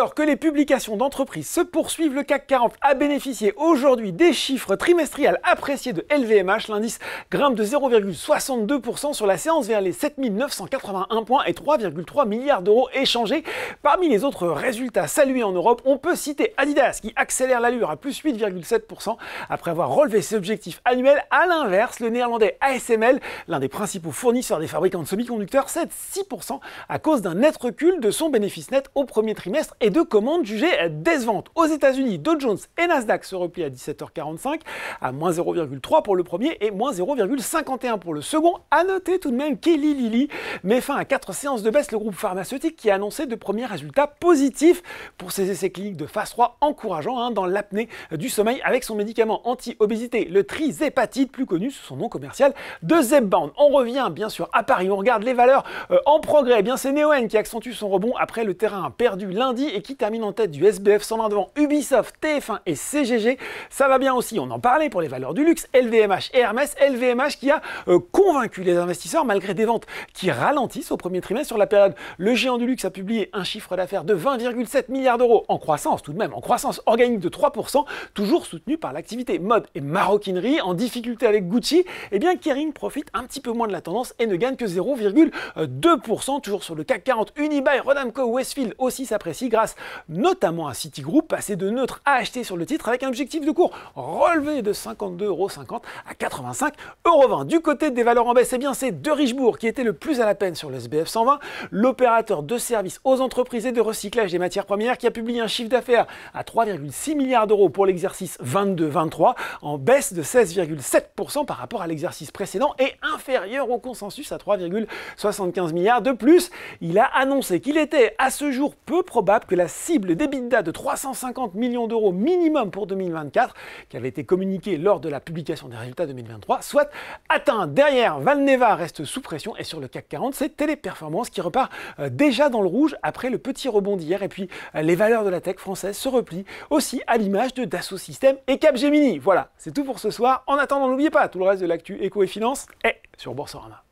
Alors que les publications d'entreprises se poursuivent, le CAC 40 a bénéficié aujourd'hui des chiffres trimestriels appréciés de LVMH. L'indice grimpe de 0,62% sur la séance vers les 7981 points et 3,3 milliards d'euros échangés. Parmi les autres résultats salués en Europe, on peut citer Adidas qui accélère l'allure à plus 8,7% après avoir relevé ses objectifs annuels. À l'inverse, le néerlandais ASML, l'un des principaux fournisseurs des fabricants de semi-conducteurs, cède 6% à cause d'un net recul de son bénéfice net au premier trimestre et de commandes jugées décevantes. Aux États-Unis, Dow Jones et Nasdaq se replient à 17h45 à moins 0,3 pour le premier et moins 0,51 pour le second. À noter tout de même qu'Eli Lilly met fin à 4 séances de baisse, le groupe pharmaceutique qui a annoncé de premiers résultats positifs pour ses essais cliniques de phase 3 encourageants dans l'apnée du sommeil avec son médicament anti-obésité, le trizépatide, plus connu sous son nom commercial de Zepbound. On revient bien sûr à Paris, on regarde les valeurs en progrès. Eh bien c'est Neoen qui accentue son rebond après le terrain perdu lundi et qui termine en tête du SBF 120 devant Ubisoft, TF1 et CGG. Ça va bien aussi, on en parlait pour les valeurs du luxe, LVMH et Hermès. LVMH qui a convaincu les investisseurs malgré des ventes qui ralentissent au premier trimestre sur la période. Le géant du luxe a publié un chiffre d'affaires de 20,7 milliards d'euros en croissance, tout de même en croissance organique de 3%, toujours soutenu par l'activité mode et maroquinerie. En difficulté avec Gucci, eh bien Kering profite un petit peu moins de la tendance et ne gagne que 0,2%. Toujours sur le CAC 40, Unibail, Rodamco, Westfield aussi s'apprécie grâce notamment à Citigroup, passé de neutre à acheter sur le titre avec un objectif de cours relevé de 52,50 € à 85,20 €. Du côté des valeurs en baisse, eh bien c'est De Richebourg qui était le plus à la peine sur le SBF 120, l'opérateur de services aux entreprises et de recyclage des matières premières qui a publié un chiffre d'affaires à 3,6 milliards d'euros pour l'exercice 22-23, en baisse de 16,7% par rapport à l'exercice précédent et inférieur au consensus à 3,75 milliards. De plus, il a annoncé qu'il était à ce jour peu probable que la cible d'EBITDA de 350 millions d'euros minimum pour 2024, qui avait été communiquée lors de la publication des résultats 2023, soit atteinte. Derrière, Valneva reste sous pression et sur le CAC 40, c'est Téléperformance qui repart déjà dans le rouge après le petit rebond d'hier. Et puis, les valeurs de la tech française se replient aussi à l'image de Dassault Systèmes et Capgemini. Voilà, c'est tout pour ce soir. En attendant, n'oubliez pas, tout le reste de l'actu éco et finance est sur Boursorama.